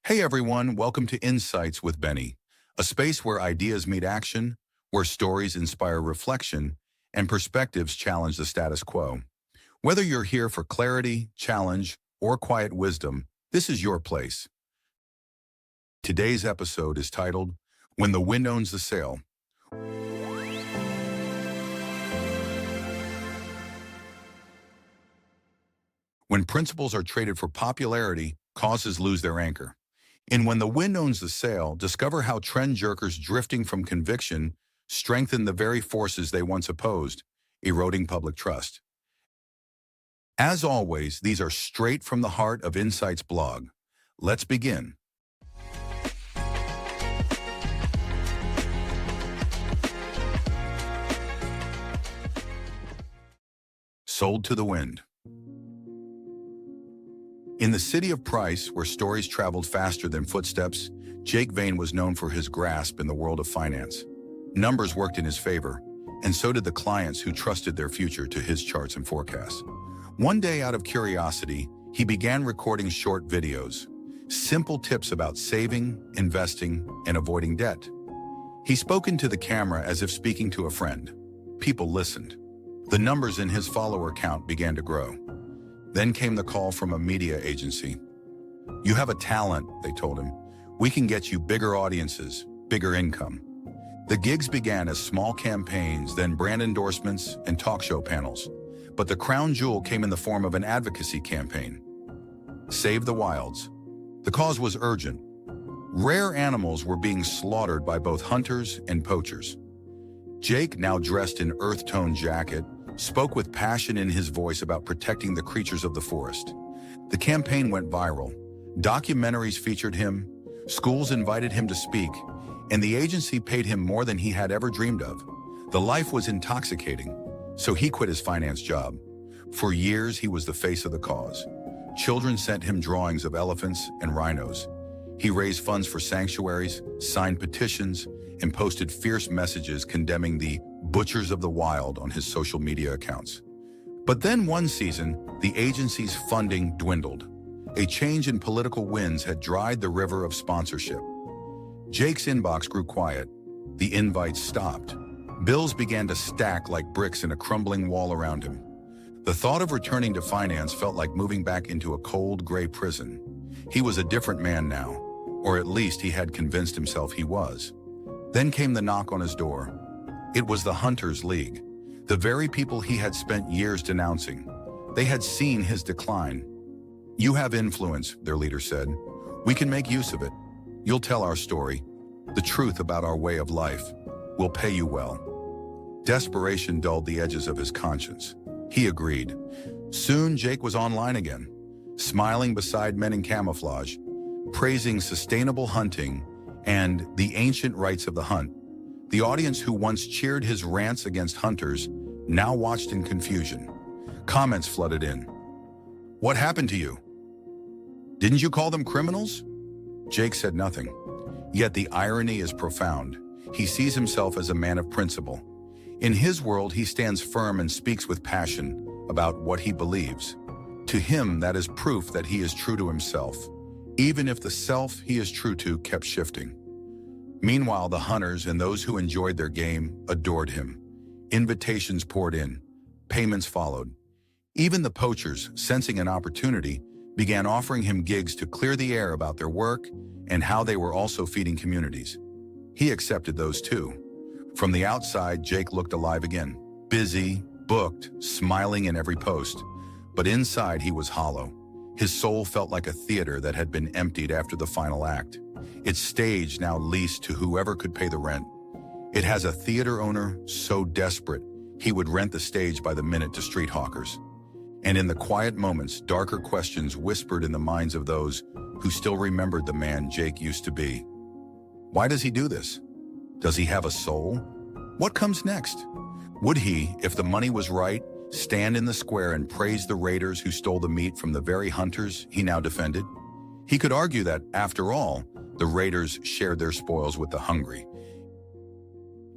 Hey everyone, welcome to Insights with Benny, a space where ideas meet action, where stories inspire reflection, and perspectives challenge the status quo. Whether you're here for clarity, challenge, or quiet wisdom, this is your place. Today's episode is titled, When the Wind Owns the Sail. When principles are traded for popularity, causes lose their anchor. In When the Wind Owns the Sail, discover how trend jerkers drifting from conviction strengthen the very forces they once opposed, eroding public trust. As always, these are straight from the heart of Insight's blog. Let's begin. Sold to the wind. In the city of Price, where stories traveled faster than footsteps, Jake Vane was known for his grasp in the world of finance. Numbers worked in his favor, and so did the clients who trusted their future to his charts and forecasts. One day, out of curiosity, he began recording short videos, simple tips about saving, investing, and avoiding debt. He spoke into the camera as if speaking to a friend. People listened. The numbers in his follower count began to grow. Then came the call from a media agency. "You have a talent," they told him. "We can get you bigger audiences, bigger income." The gigs began as small campaigns, then brand endorsements and talk show panels. But the crown jewel came in the form of an advocacy campaign. Save the Wilds. The cause was urgent. Rare animals were being slaughtered by both hunters and poachers. Jake, now dressed in earth-tone jacket, spoke with passion in his voice about protecting the creatures of the forest. The campaign went viral. Documentaries featured him, schools invited him to speak, and the agency paid him more than he had ever dreamed of. The life was intoxicating, so he quit his finance job. For years, he was the face of the cause. Children sent him drawings of elephants and rhinos. He raised funds for sanctuaries, signed petitions, and posted fierce messages condemning the butchers of the wild on his social media accounts. But then one season, the agency's funding dwindled. A change in political winds had dried the river of sponsorship. Jake's inbox grew quiet. The invites stopped. Bills began to stack like bricks in a crumbling wall around him. The thought of returning to finance felt like moving back into a cold, gray prison. He was a different man now, or at least he had convinced himself he was. Then came the knock on his door. It was the Hunters League, the very people he had spent years denouncing. They had seen his decline. "You have influence," their leader said. "We can make use of it. You'll tell our story, the truth about our way of life. We'll pay you well." Desperation dulled the edges of his conscience. He agreed. Soon Jake was online again, smiling beside men in camouflage, praising sustainable hunting and the ancient rights of the hunt. The audience who once cheered his rants against hunters now watched in confusion. Comments flooded in. "What happened to you? Didn't you call them criminals?" Jake said nothing. Yet the irony is profound. He sees himself as a man of principle. In his world, he stands firm and speaks with passion about what he believes. To him, that is proof that he is true to himself, even if the self he is true to kept shifting. Meanwhile, the hunters and those who enjoyed their game adored him. Invitations poured in. Payments followed. Even the poachers, sensing an opportunity, began offering him gigs to clear the air about their work and how they were also feeding communities. He accepted those too. From the outside, Jake looked alive again. Busy, booked, smiling in every post. But inside, he was hollow. His soul felt like a theater that had been emptied after the final act. Its stage now leased to whoever could pay the rent. It has a theater owner so desperate, he would rent the stage by the minute to street hawkers. And in the quiet moments, darker questions whispered in the minds of those who still remembered the man Jake used to be. Why does he do this? Does he have a soul? What comes next? Would he, if the money was right, stand in the square and praise the raiders who stole the meat from the very hunters he now defended? He could argue that, after all, the raiders shared their spoils with the hungry.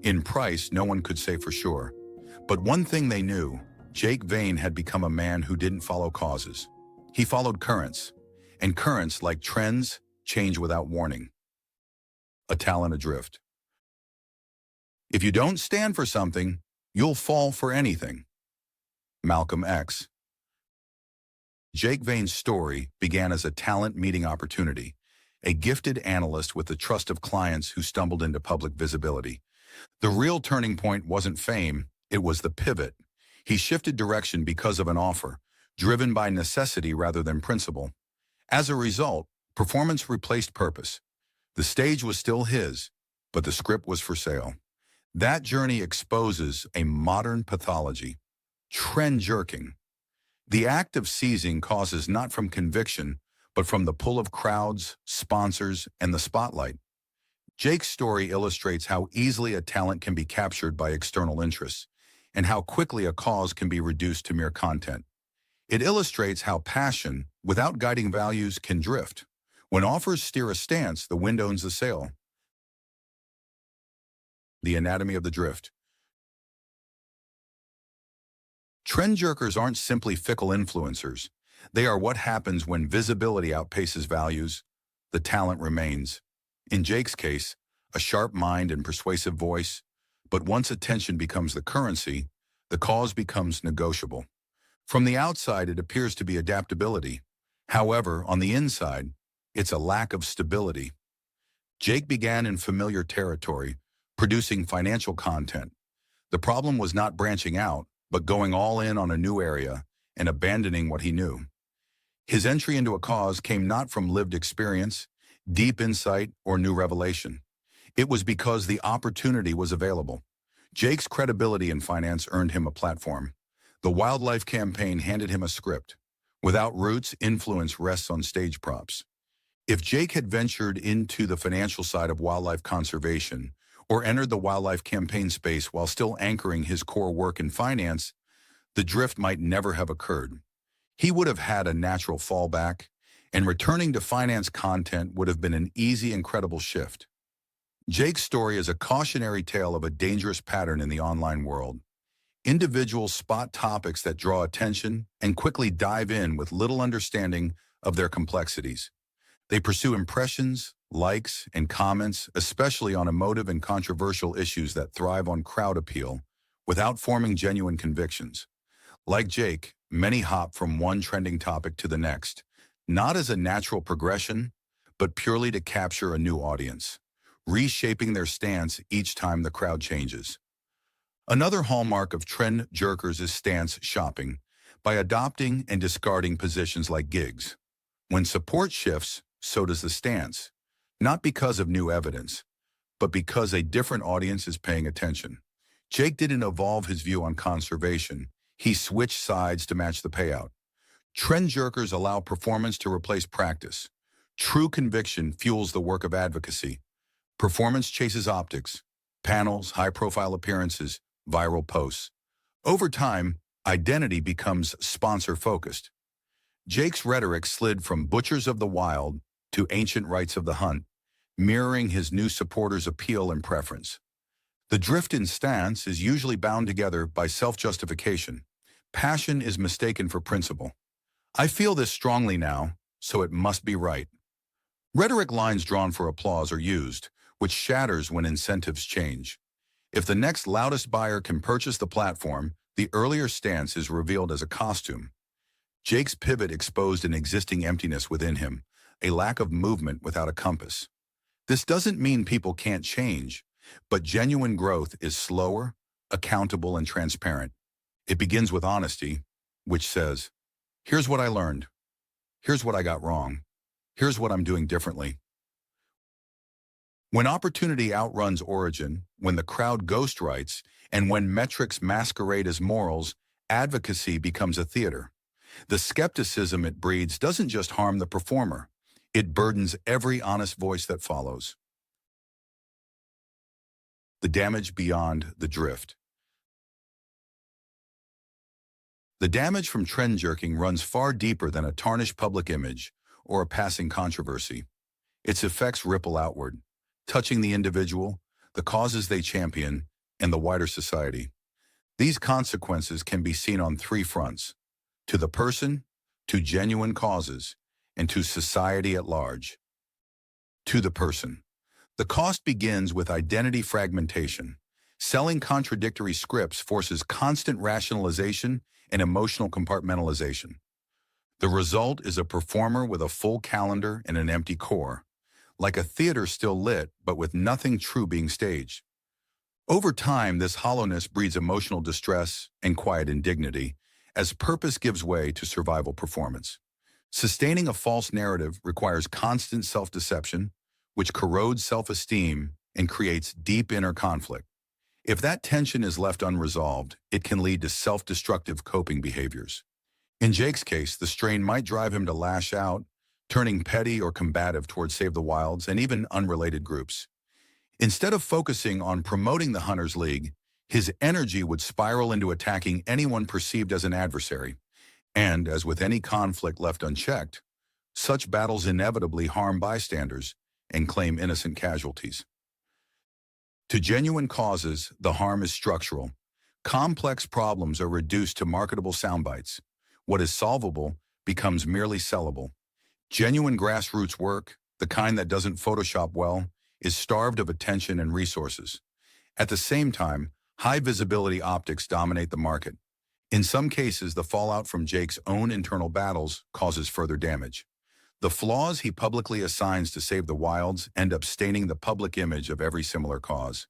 In Price, no one could say for sure. But one thing they knew, Jake Vane had become a man who didn't follow causes. He followed currents. And currents, like trends, change without warning. A talent adrift. If you don't stand for something, you'll fall for anything. Malcolm X. Jake Vane's story began as a talent meeting opportunity, a gifted analyst with the trust of clients who stumbled into public visibility. The real turning point wasn't fame, it was the pivot. He shifted direction because of an offer, driven by necessity rather than principle. As a result, performance replaced purpose. The stage was still his, but the script was for sale. That journey exposes a modern pathology, trend jerking. The act of seizing causes not from conviction, but from the pull of crowds, sponsors, and the spotlight. Jake's story illustrates how easily a talent can be captured by external interests, and how quickly a cause can be reduced to mere content. It illustrates how passion, without guiding values, can drift. When offers steer a stance, the wind owns the sail. The anatomy of the drift. Trend jerkers aren't simply fickle influencers. They are what happens when visibility outpaces values. The talent remains. In Jake's case, a sharp mind and persuasive voice. But once attention becomes the currency, the cause becomes negotiable. From the outside, it appears to be adaptability. However, on the inside, it's a lack of stability. Jake began in familiar territory, producing financial content. The problem was not branching out, but going all in on a new area and abandoning what he knew. His entry into a cause came not from lived experience, deep insight, or new revelation. It was because the opportunity was available. Jake's credibility in finance earned him a platform. The wildlife campaign handed him a script. Without roots, influence rests on stage props. If Jake had ventured into the financial side of wildlife conservation, or entered the wildlife campaign space while still anchoring his core work in finance, the drift might never have occurred. He would have had a natural fallback, and returning to finance content would have been an easy and credible shift. Jake's story is a cautionary tale of a dangerous pattern in the online world. Individuals spot topics that draw attention and quickly dive in with little understanding of their complexities. They pursue impressions, likes, and comments, especially on emotive and controversial issues that thrive on crowd appeal, without forming genuine convictions. Like Jake, many hop from one trending topic to the next, not as a natural progression, but purely to capture a new audience, reshaping their stance each time the crowd changes. Another hallmark of trend jerkers is stance shopping, by adopting and discarding positions like gigs. When support shifts, so does the stance, not because of new evidence, but because a different audience is paying attention. Jake didn't evolve his view on conservation. He switched sides to match the payout. Trend jerkers allow performance to replace practice. True conviction fuels the work of advocacy. Performance chases optics, panels, high-profile appearances, viral posts. Over time, identity becomes sponsor-focused. Jake's rhetoric slid from butchers of the wild to ancient rites of the hunt, mirroring his new supporters' appeal and preference. The drift in stance is usually bound together by self-justification. Passion is mistaken for principle. I feel this strongly now, so it must be right. Rhetoric lines drawn for applause are used, which shatters when incentives change. If the next loudest buyer can purchase the platform, the earlier stance is revealed as a costume. Jake's pivot exposed an existing emptiness within him, a lack of movement without a compass. This doesn't mean people can't change, but genuine growth is slower, accountable, and transparent. It begins with honesty, which says, here's what I learned. Here's what I got wrong. Here's what I'm doing differently. When opportunity outruns origin, when the crowd ghostwrites, and when metrics masquerade as morals, advocacy becomes a theater. The skepticism it breeds doesn't just harm the performer. It burdens every honest voice that follows. The damage beyond the drift. The damage from trend jerking runs far deeper than a tarnished public image or a passing controversy. Its effects ripple outward, touching the individual, the causes they champion, and the wider society. These consequences can be seen on three fronts: to the person, to genuine causes, and to society at large. to the person. The cost begins with identity fragmentation. Selling contradictory scripts forces constant rationalization and emotional compartmentalization. The result is a performer with a full calendar and an empty core, like a theater still lit but with nothing true being staged. Over time, this hollowness breeds emotional distress and quiet indignity as purpose gives way to survival performance. Sustaining a false narrative requires constant self-deception, which corrodes self-esteem and creates deep inner conflict. If that tension is left unresolved, it can lead to self-destructive coping behaviors. In Jake's case, the strain might drive him to lash out, turning petty or combative towards Save the Wilds and even unrelated groups. Instead of focusing on promoting the Hunters League, his energy would spiral into attacking anyone perceived as an adversary. And, as with any conflict left unchecked, such battles inevitably harm bystanders and claim innocent casualties. To genuine causes, the harm is structural. Complex problems are reduced to marketable soundbites. What is solvable becomes merely sellable. Genuine grassroots work, the kind that doesn't Photoshop well, is starved of attention and resources. At the same time, high-visibility optics dominate the market. In some cases, the fallout from Jake's own internal battles causes further damage. The flaws he publicly assigns to Save the Wilds end up staining the public image of every similar cause.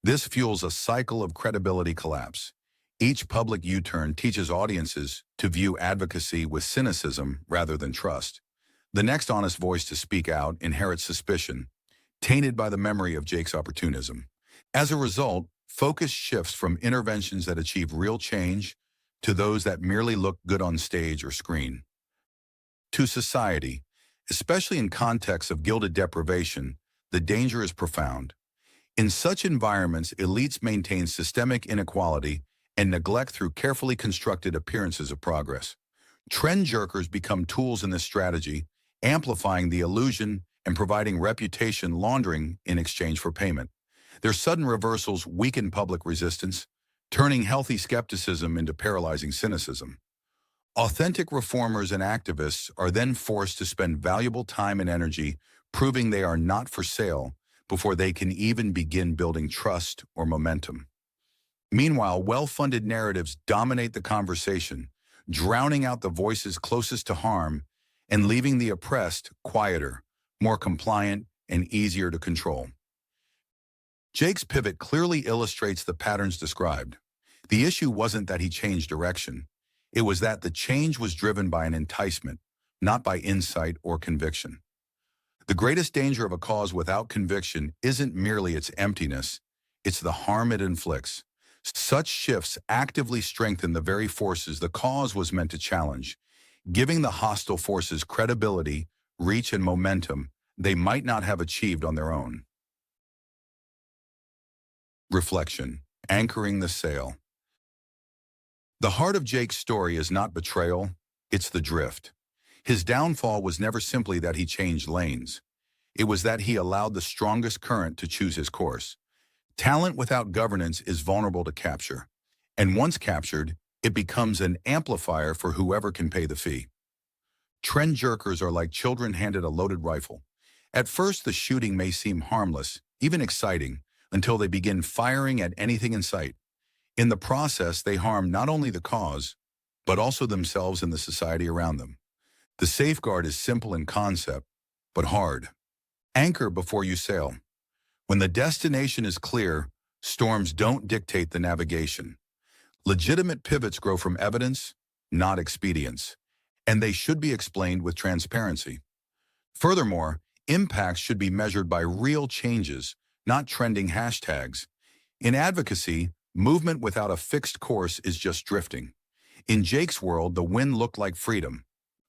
This fuels a cycle of credibility collapse. Each public U-turn teaches audiences to view advocacy with cynicism rather than trust. The next honest voice to speak out inherits suspicion, tainted by the memory of Jake's opportunism. As a result, focus shifts from interventions that achieve real change to those that merely look good on stage or screen. To society, especially in contexts of gilded deprivation, the danger is profound. In such environments, elites maintain systemic inequality and neglect through carefully constructed appearances of progress. Trend jerkers become tools in this strategy, amplifying the illusion and providing reputation laundering in exchange for payment. Their sudden reversals weaken public resistance, turning healthy skepticism into paralyzing cynicism. Authentic reformers and activists are then forced to spend valuable time and energy proving they are not for sale before they can even begin building trust or momentum. Meanwhile, well-funded narratives dominate the conversation, drowning out the voices closest to harm and leaving the oppressed quieter, more compliant, and easier to control. Jake's pivot clearly illustrates the patterns described. The issue wasn't that he changed direction. It was that the change was driven by an enticement, not by insight or conviction. The greatest danger of a cause without conviction isn't merely its emptiness, it's the harm it inflicts. Such shifts actively strengthen the very forces the cause was meant to challenge, giving the hostile forces credibility, reach, and momentum they might not have achieved on their own. Reflection, anchoring the sail. The heart of Jake's story is not betrayal, it's the drift. His downfall was never simply that he changed lanes. It was that he allowed the strongest current to choose his course. Talent without governance is vulnerable to capture, and once captured, it becomes an amplifier for whoever can pay the fee. Trend jerkers are like children handed a loaded rifle. At first, the shooting may seem harmless, even exciting, until they begin firing at anything in sight. In the process, they harm not only the cause, but also themselves and the society around them. The safeguard is simple in concept, but hard. Anchor before you sail. When the destination is clear, storms don't dictate the navigation. Legitimate pivots grow from evidence, not expedience, and they should be explained with transparency. Furthermore, impacts should be measured by real changes, not trending hashtags. In advocacy, movement without a fixed course is just drifting. In Jake's world, the wind looked like freedom,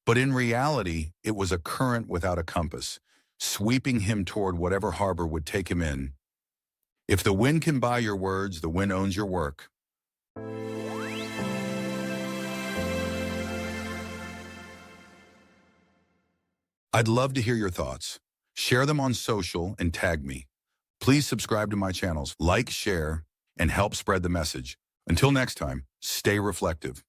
but in reality, it was a current without a compass, sweeping him toward whatever harbor would take him in. If the wind can buy your words, the wind owns your work. I'd love to hear your thoughts. Share them on social and tag me. Please subscribe to my channels, like, share, and help spread the message. Until next time, stay reflective.